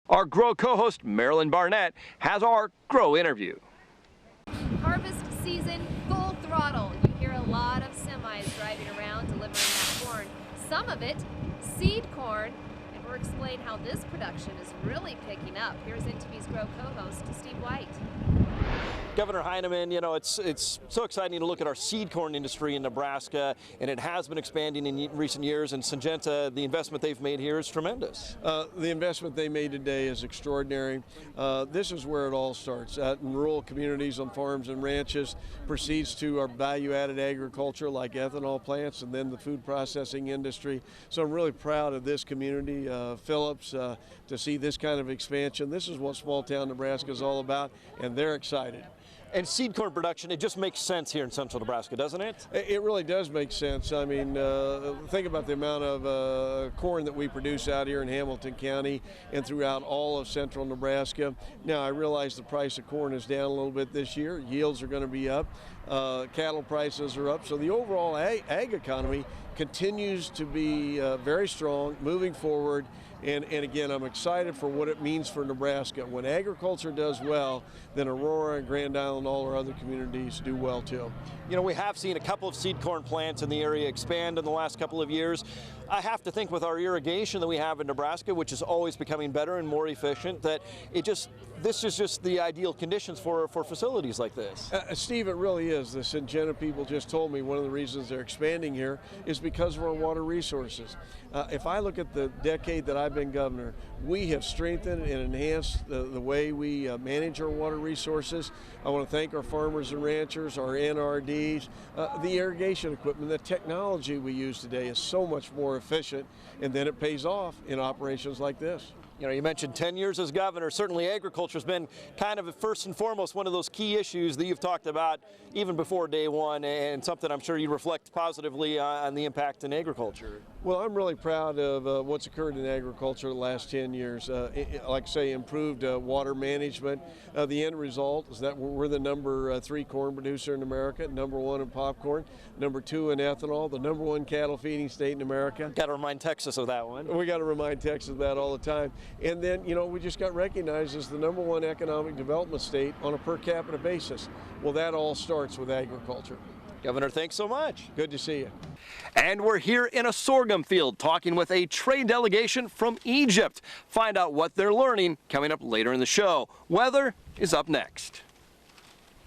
Our Grow co-host Marilyn Barnett has our Grow interview. Harvest season, full throttle. You hear a lot of semis driving around delivering that corn. Some of it seed corn, and we'll explain how this production is really picking up. Here's NTV's Grow co-host Steve White. Governor Heineman, you know, it's so exciting to look at our seed corn industry in Nebraska, and it has been expanding in recent years, and Syngenta, the investment they've made here is tremendous. The investment they made today is extraordinary. This is where it all starts, in rural communities, on farms and ranches, proceeds to our value-added agriculture like ethanol plants, and then the food processing industry. So I'm really proud of this community, Phillips, to see this kind of expansion. This is what small town Nebraska is all about, and they're excited. And seed corn production, it just makes sense here in central Nebraska, doesn't it? It really does make sense. I mean, think about the amount of corn that we produce out here in Hamilton County and throughout all of central Nebraska. Now, I realize the price of corn is down a little bit this year. Yields are going to be up. Cattle prices are up. So the overall ag economy continues to be very strong, moving forward. And again, I'm excited for what it means for Nebraska. When agriculture does well, then Aurora and Grand Island and all our other communities do well too. You know, we have seen a couple of seed corn plants in the area expand in the last couple of years. I have to think with our irrigation that we have in Nebraska, which is always becoming better and more efficient, that this is just the ideal conditions for facilities like this. Steve, it really is. The Syngenta people just told me one of the reasons they're expanding here is because of our water resources. If I look at the decade that I've been governor, we have strengthened and enhanced the way we manage our water resources. I want to thank our farmers and ranchers, our NRDs, the irrigation equipment, the technology we use today is so much more efficient, and then it pays off in operations like this. You know, you mentioned 10 years as governor. Certainly agriculture has been kind of first and foremost one of those key issues that you've talked about even before day one, and something I'm sure you reflect positively on the impact in agriculture. Well, I'm really proud of what's occurred in agriculture the last 10 years. Like I say, improved water management. The end result is that we're the number 3 corn producer in America, number 1 in popcorn, number 2 in ethanol, the number 1 cattle feeding state in America. Got to remind Texas of that one. We got to remind Texas of that all the time. And then, you know, we just got recognized as the number 1 economic development state on a per capita basis. Well, that all starts with agriculture. Governor, thanks so much. Good to see you. And we're here in a sorghum field talking with a trade delegation from Egypt. Find out what they're learning coming up later in the show. Weather is up next.